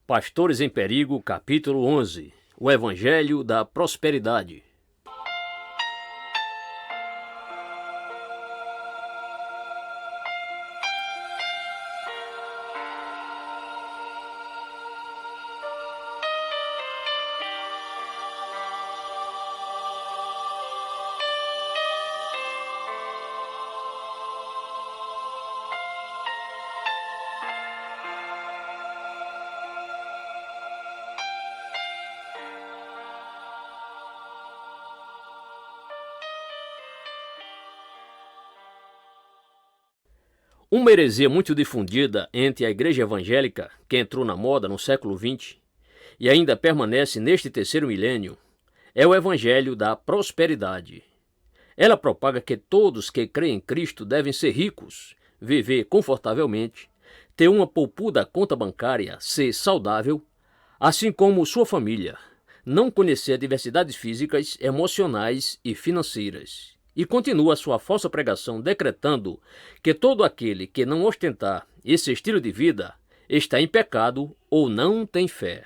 Pastores em Perigo, capítulo 11. O Evangelho da Prosperidade. Uma heresia muito difundida entre a igreja evangélica, que entrou na moda no século XX e ainda permanece neste terceiro milênio, é o Evangelho da Prosperidade. Ela propaga que todos que creem em Cristo devem ser ricos, viver confortavelmente, ter uma poupuda conta bancária, ser saudável, assim como sua família, não conhecer adversidades físicas, emocionais e financeiras. E continua sua falsa pregação decretando que todo aquele que não ostentar esse estilo de vida está em pecado ou não tem fé.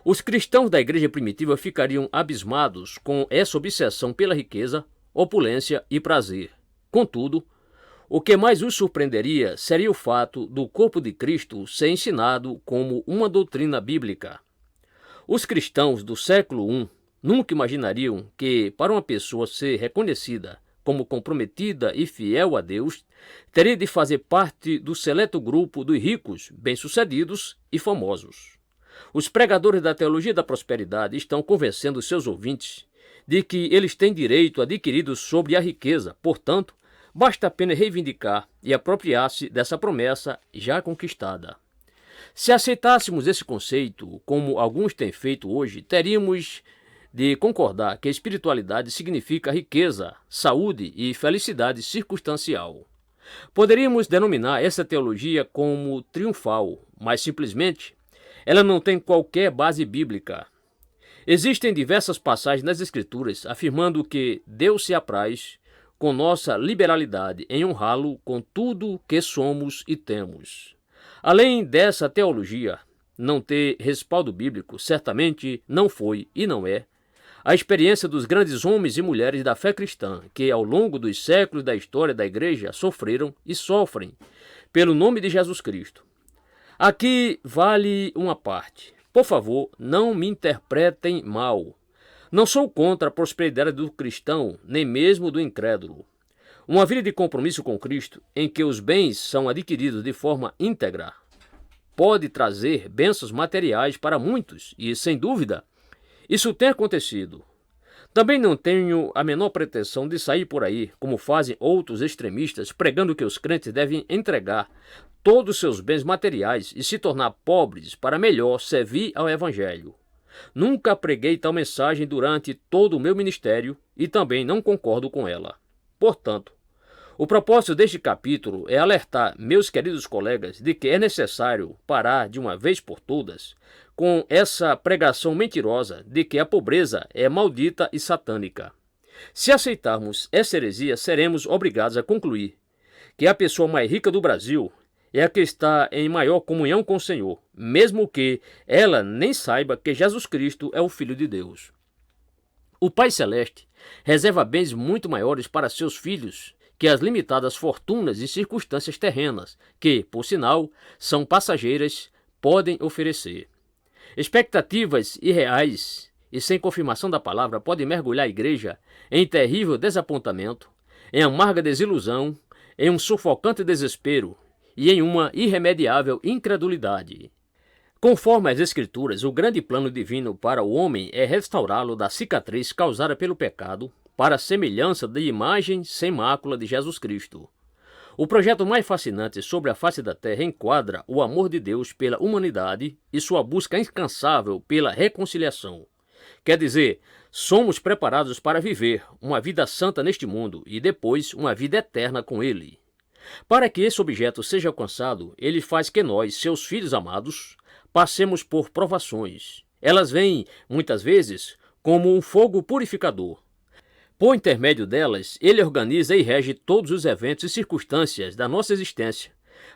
Os cristãos da igreja primitiva ficariam abismados com essa obsessão pela riqueza, opulência e prazer. Contudo, o que mais os surpreenderia seria o fato do corpo de Cristo ser ensinado como uma doutrina bíblica. Os cristãos do século I nunca imaginariam que, para uma pessoa ser reconhecida como comprometida e fiel a Deus, teria de fazer parte do seleto grupo dos ricos, bem-sucedidos e famosos. Os pregadores da teologia da prosperidade estão convencendo seus ouvintes de que eles têm direito adquirido sobre a riqueza, portanto, basta apenas reivindicar e apropriar-se dessa promessa já conquistada. Se aceitássemos esse conceito, como alguns têm feito hoje, teríamos de concordar que a espiritualidade significa riqueza, saúde e felicidade circunstancial. Poderíamos denominar essa teologia como triunfal, mas simplesmente ela não tem qualquer base bíblica. Existem diversas passagens nas Escrituras afirmando que Deus se apraz com nossa liberalidade em honrá-lo com tudo que somos e temos. Além dessa teologia não ter respaldo bíblico, certamente não foi e não é a experiência dos grandes homens e mulheres da fé cristã que, ao longo dos séculos da história da igreja, sofreram e sofrem pelo nome de Jesus Cristo. Aqui vale uma parte. Por favor, não me interpretem mal. Não sou contra a prosperidade do cristão, nem mesmo do incrédulo. Uma vida de compromisso com Cristo, em que os bens são adquiridos de forma íntegra, pode trazer bênçãos materiais para muitos e, sem dúvida, isso tem acontecido. Também não tenho a menor pretensão de sair por aí, como fazem outros extremistas, pregando que os crentes devem entregar todos os seus bens materiais e se tornar pobres para melhor servir ao Evangelho. Nunca preguei tal mensagem durante todo o meu ministério e também não concordo com ela. Portanto, o propósito deste capítulo é alertar meus queridos colegas de que é necessário parar de uma vez por todas com essa pregação mentirosa de que a pobreza é maldita e satânica. Se aceitarmos essa heresia, seremos obrigados a concluir que a pessoa mais rica do Brasil é a que está em maior comunhão com o Senhor, mesmo que ela nem saiba que Jesus Cristo é o Filho de Deus. O Pai Celeste reserva bens muito maiores para seus filhos que as limitadas fortunas e circunstâncias terrenas, que, por sinal, são passageiras, podem oferecer. Expectativas irreais e sem confirmação da palavra podem mergulhar a igreja em terrível desapontamento, em amarga desilusão, em um sufocante desespero e em uma irremediável incredulidade. Conforme as Escrituras, o grande plano divino para o homem é restaurá-lo da cicatriz causada pelo pecado, para a semelhança da imagem sem mácula de Jesus Cristo. O projeto mais fascinante sobre a face da Terra enquadra o amor de Deus pela humanidade e sua busca incansável pela reconciliação. Quer dizer, somos preparados para viver uma vida santa neste mundo e depois uma vida eterna com Ele. Para que esse objeto seja alcançado, Ele faz que nós, seus filhos amados, passemos por provações. Elas vêm, muitas vezes, como um fogo purificador. Por intermédio delas, Ele organiza e rege todos os eventos e circunstâncias da nossa existência,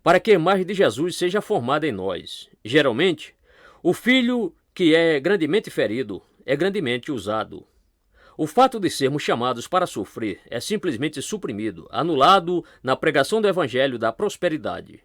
para que a imagem de Jesus seja formada em nós. Geralmente, O filho que é grandemente ferido é grandemente usado. O fato de sermos chamados para sofrer é simplesmente suprimido, anulado na pregação do Evangelho da prosperidade.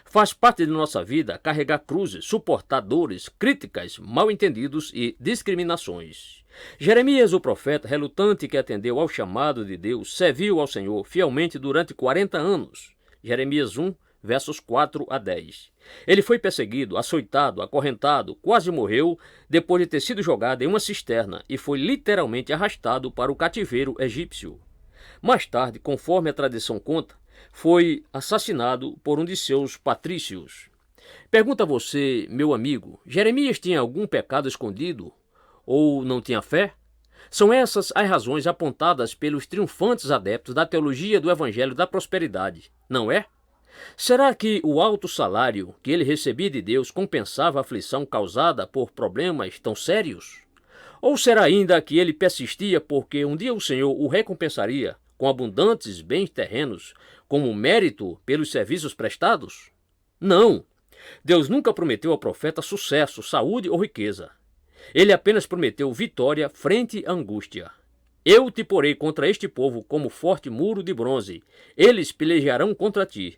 Faz parte de nossa vida carregar cruzes, suportar dores, críticas, mal-entendidos e discriminações. Jeremias, o profeta, relutante que atendeu ao chamado de Deus, serviu ao Senhor fielmente durante 40 anos. Jeremias 1, versos 4 a 10. Ele foi perseguido, açoitado, acorrentado, quase morreu depois de ter sido jogado em uma cisterna e foi literalmente arrastado para o cativeiro egípcio. Mais tarde, conforme a tradição conta, foi assassinado por um de seus patrícios. Pergunta a você, meu amigo, Jeremias tinha algum pecado escondido? Ou não tinha fé? São essas as razões apontadas pelos triunfantes adeptos da teologia do Evangelho da Prosperidade, não é? Será que o alto salário que ele recebia de Deus compensava a aflição causada por problemas tão sérios? Ou será ainda que ele persistia porque um dia o Senhor o recompensaria com abundantes bens terrenos como mérito pelos serviços prestados? Não! Deus nunca prometeu ao profeta sucesso, saúde ou riqueza. Ele apenas prometeu vitória frente à angústia. Eu te porei contra este povo como forte muro de bronze. Eles pelejarão contra ti,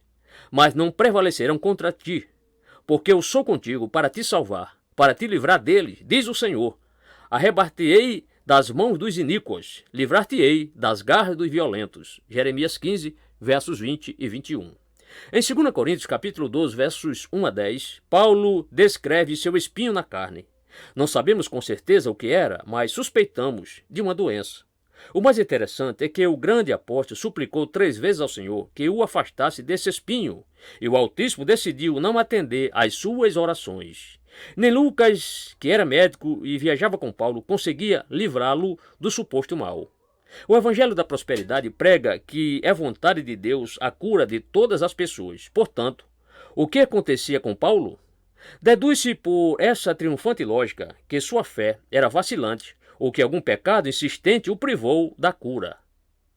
mas não prevalecerão contra ti, porque eu sou contigo para te salvar, para te livrar deles, diz o Senhor. Arrebatar-te-ei das mãos dos iníquos, livrar-te-ei das garras dos violentos. Jeremias 15, versos 20 e 21. Em 2 Coríntios, capítulo 12, versos 1 a 10, Paulo descreve seu espinho na carne. Não sabemos com certeza o que era, mas suspeitamos de uma doença. O mais interessante é que o grande apóstolo suplicou 3 vezes ao Senhor que o afastasse desse espinho, e o Altíssimo decidiu não atender às suas orações. Nem Lucas, que era médico e viajava com Paulo, conseguia livrá-lo do suposto mal. O Evangelho da Prosperidade prega que é vontade de Deus a cura de todas as pessoas. Portanto, o que acontecia com Paulo? Deduz-se por essa triunfante lógica que sua fé era vacilante ou que algum pecado insistente o privou da cura.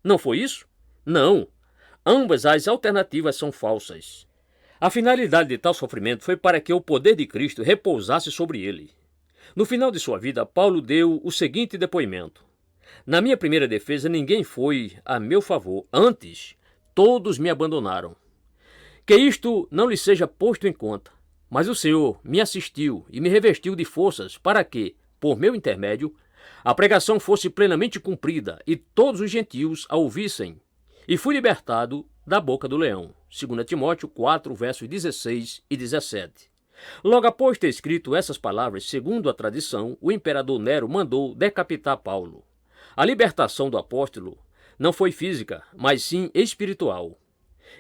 Não foi isso? Não. Ambas as alternativas são falsas. A finalidade de tal sofrimento foi para que o poder de Cristo repousasse sobre ele. No final de sua vida, Paulo deu o seguinte depoimento: na minha primeira defesa, ninguém foi a meu favor. Antes, todos me abandonaram. Que isto não lhe seja posto em conta. Mas o Senhor me assistiu e me revestiu de forças para que, por meu intermédio, a pregação fosse plenamente cumprida e todos os gentios a ouvissem. E fui libertado da boca do leão. 2 Timóteo 4, versos 16 e 17. Logo após ter escrito essas palavras, segundo a tradição, o imperador Nero mandou decapitar Paulo. A libertação do apóstolo não foi física, mas sim espiritual.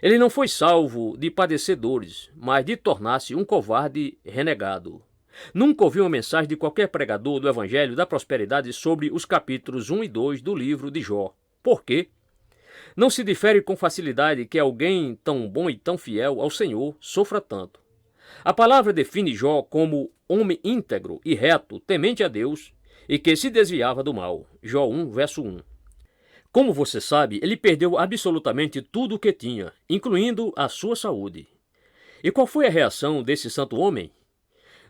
Ele não foi salvo de padecer dores, mas de tornar-se um covarde renegado. Nunca ouvi uma mensagem de qualquer pregador do Evangelho da Prosperidade sobre os capítulos 1 e 2 do livro de Jó. Por quê? Não se difere com facilidade que alguém tão bom e tão fiel ao Senhor sofra tanto. A palavra define Jó como homem íntegro e reto, temente a Deus, e que se desviava do mal. Jó 1, verso 1. Como você sabe, ele perdeu absolutamente tudo o que tinha, incluindo a sua saúde. E qual foi a reação desse santo homem?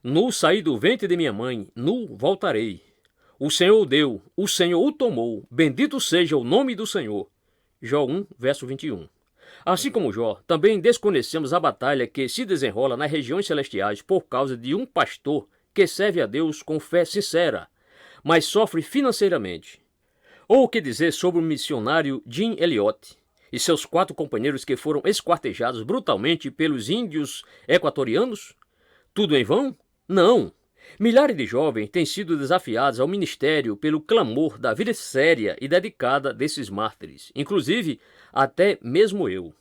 Nu saí do ventre de minha mãe, nu voltarei. O Senhor o deu, o Senhor o tomou, bendito seja o nome do Senhor. Jó 1, verso 21. Assim como Jó, também desconhecemos a batalha que se desenrola nas regiões celestiais por causa de um pastor que serve a Deus com fé sincera, mas sofre financeiramente. Ou o que dizer sobre o missionário Jim Elliot e seus 4 companheiros que foram esquartejados brutalmente pelos índios equatorianos? Tudo em vão? Não. Milhares de jovens têm sido desafiados ao ministério pelo clamor da vida séria e dedicada desses mártires, inclusive até mesmo eu.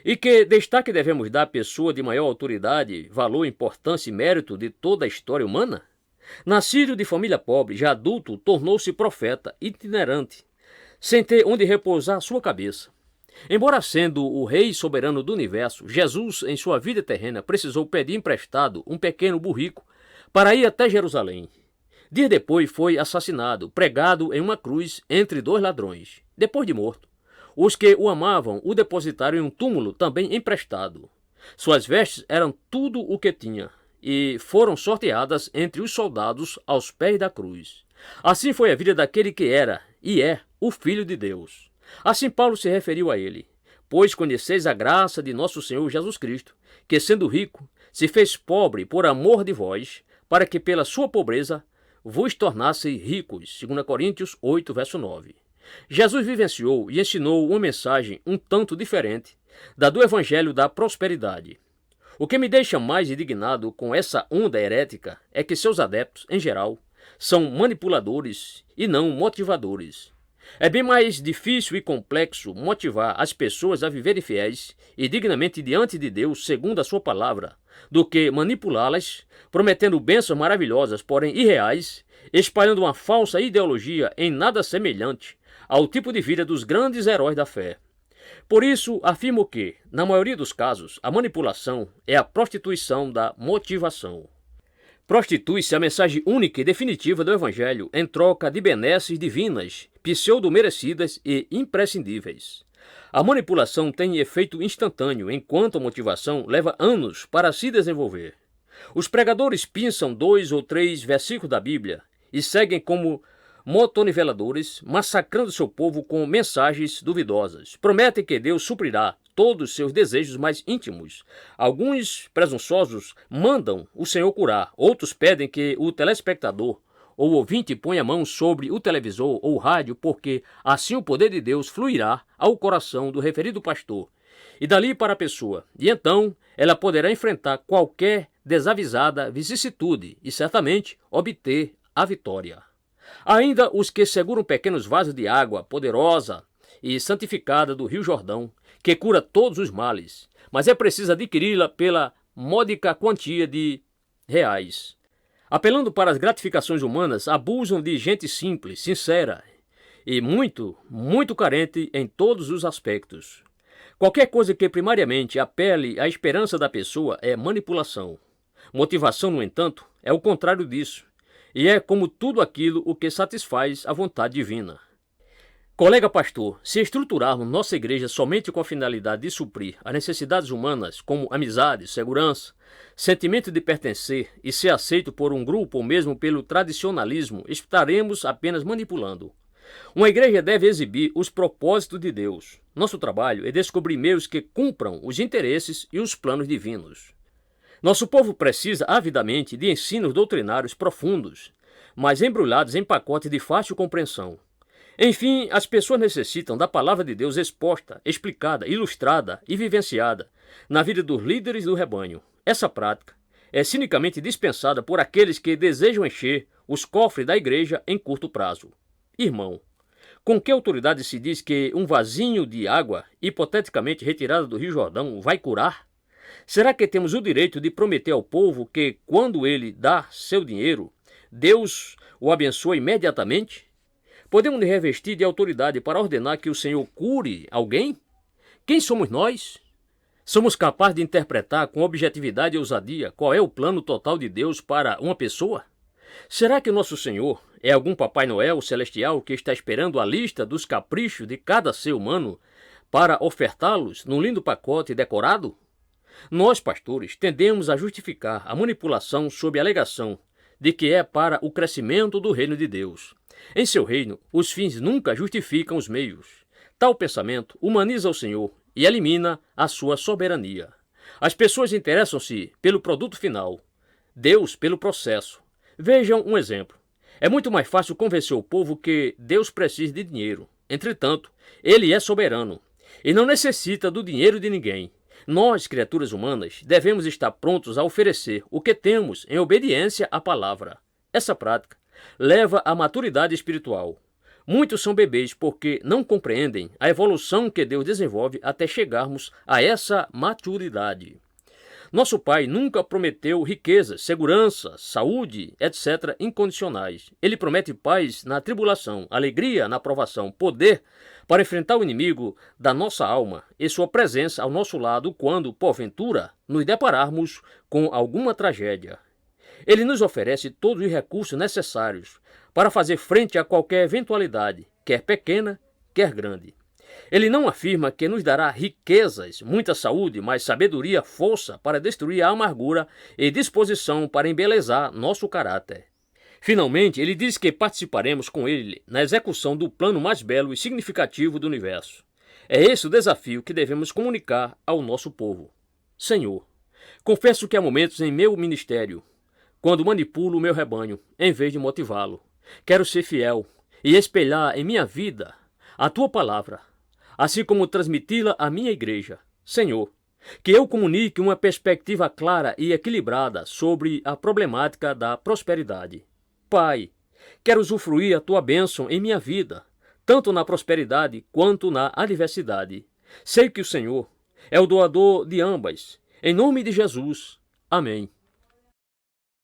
E que destaque devemos dar à pessoa de maior autoridade, valor, importância e mérito de toda a história humana? Nascido de família pobre, já adulto, tornou-se profeta itinerante, sem ter onde repousar sua cabeça. Embora sendo o rei soberano do universo, Jesus, em sua vida terrena, precisou pedir emprestado um pequeno burrico para ir até Jerusalém. Dias depois foi assassinado, pregado em uma cruz entre 2 ladrões. Depois de morto, os que o amavam o depositaram em um túmulo também emprestado. Suas vestes eram tudo o que tinha, e foram sorteadas entre os soldados aos pés da cruz. Assim foi a vida daquele que era e é o Filho de Deus. Assim Paulo se referiu a ele: pois conheceis a graça de nosso Senhor Jesus Cristo, que sendo rico, se fez pobre por amor de vós, para que pela sua pobreza vos tornasse ricos. 2 Coríntios 8, verso 9. Jesus vivenciou e ensinou uma mensagem um tanto diferente da do Evangelho da Prosperidade. O que me deixa mais indignado com essa onda herética é que seus adeptos, em geral, são manipuladores e não motivadores. É bem mais difícil e complexo motivar as pessoas a viverem fiéis e dignamente diante de Deus, segundo a sua palavra, do que manipulá-las, prometendo bênçãos maravilhosas, porém irreais, espalhando uma falsa ideologia em nada semelhante ao tipo de vida dos grandes heróis da fé. Por isso, afirmo que, na maioria dos casos, a manipulação é a prostituição da motivação. Prostitui-se a mensagem única e definitiva do Evangelho em troca de benesses divinas, pseudo-merecidas e imprescindíveis. A manipulação tem efeito instantâneo, enquanto a motivação leva anos para se desenvolver. Os pregadores pinçam 2 ou 3 versículos da Bíblia e seguem como motoniveladores, massacrando seu povo com mensagens duvidosas. Prometem que Deus suprirá todos os seus desejos mais íntimos. Alguns presunçosos mandam o Senhor curar, outros pedem que o telespectador ou ouvinte ponha a mão sobre o televisor ou rádio, porque assim o poder de Deus fluirá ao coração do referido pastor e dali para a pessoa, e então ela poderá enfrentar qualquer desavisada vicissitude e certamente obter a vitória. Ainda os que seguram pequenos vasos de água poderosa e santificada do Rio Jordão, que cura todos os males, mas é preciso adquiri-la pela módica quantia de reais. Apelando para as gratificações humanas, abusam de gente simples, sincera e muito carente em todos os aspectos. Qualquer coisa que primariamente apele à esperança da pessoa é manipulação. Motivação, no entanto, é o contrário disso, e é como tudo aquilo o que satisfaz a vontade divina. Colega pastor, se estruturarmos nossa igreja somente com a finalidade de suprir as necessidades humanas, como amizade, segurança, sentimento de pertencer e ser aceito por um grupo ou mesmo pelo tradicionalismo, estaremos apenas manipulando. Uma igreja deve exibir os propósitos de Deus. Nosso trabalho é descobrir meios que cumpram os interesses e os planos divinos. Nosso povo precisa avidamente de ensinos doutrinários profundos, mas embrulhados em pacotes de fácil compreensão. Enfim, as pessoas necessitam da palavra de Deus exposta, explicada, ilustrada e vivenciada na vida dos líderes do rebanho. Essa prática é cinicamente dispensada por aqueles que desejam encher os cofres da igreja em curto prazo. Irmão, com que autoridade se diz que um vasinho de água, hipoteticamente retirada do Rio Jordão, vai curar? Será que temos o direito de prometer ao povo que, quando ele dá seu dinheiro, Deus o abençoa imediatamente? Podemos nos revestir de autoridade para ordenar que o Senhor cure alguém? Quem somos nós? Somos capazes de interpretar com objetividade e ousadia qual é o plano total de Deus para uma pessoa? Será que nosso Senhor é algum Papai Noel celestial que está esperando a lista dos caprichos de cada ser humano para ofertá-los num lindo pacote decorado? Nós, pastores, tendemos a justificar a manipulação sob a alegação de que é para o crescimento do reino de Deus. Em seu reino, os fins nunca justificam os meios. Tal pensamento humaniza o Senhor e elimina a sua soberania. As pessoas interessam-se pelo produto final, Deus pelo processo. Vejam um exemplo. É muito mais fácil convencer o povo que Deus precisa de dinheiro. Entretanto, Ele é soberano e não necessita do dinheiro de ninguém. Nós, criaturas humanas, devemos estar prontos a oferecer o que temos em obediência à palavra. Essa prática leva à maturidade espiritual. Muitos são bebês porque não compreendem a evolução que Deus desenvolve até chegarmos a essa maturidade. Nosso Pai nunca prometeu riquezas, segurança, saúde, etc. incondicionais. Ele promete paz na tribulação, alegria na provação, poder para enfrentar o inimigo da nossa alma e sua presença ao nosso lado quando, porventura, nos depararmos com alguma tragédia. Ele nos oferece todos os recursos necessários para fazer frente a qualquer eventualidade, quer pequena, quer grande. Ele não afirma que nos dará riquezas, muita saúde, mas sabedoria, força para destruir a amargura e disposição para embelezar nosso caráter. Finalmente, ele diz que participaremos com ele na execução do plano mais belo e significativo do universo. É esse o desafio que devemos comunicar ao nosso povo. Senhor, confesso que há momentos em meu ministério, quando manipulo o meu rebanho, em vez de motivá-lo. Quero ser fiel e espelhar em minha vida a tua palavra, assim como transmiti-la à minha igreja. Senhor, que eu comunique uma perspectiva clara e equilibrada sobre a problemática da prosperidade. Pai, quero usufruir a tua bênção em minha vida, tanto na prosperidade quanto na adversidade. Sei que o Senhor é o doador de ambas. Em nome de Jesus. Amém.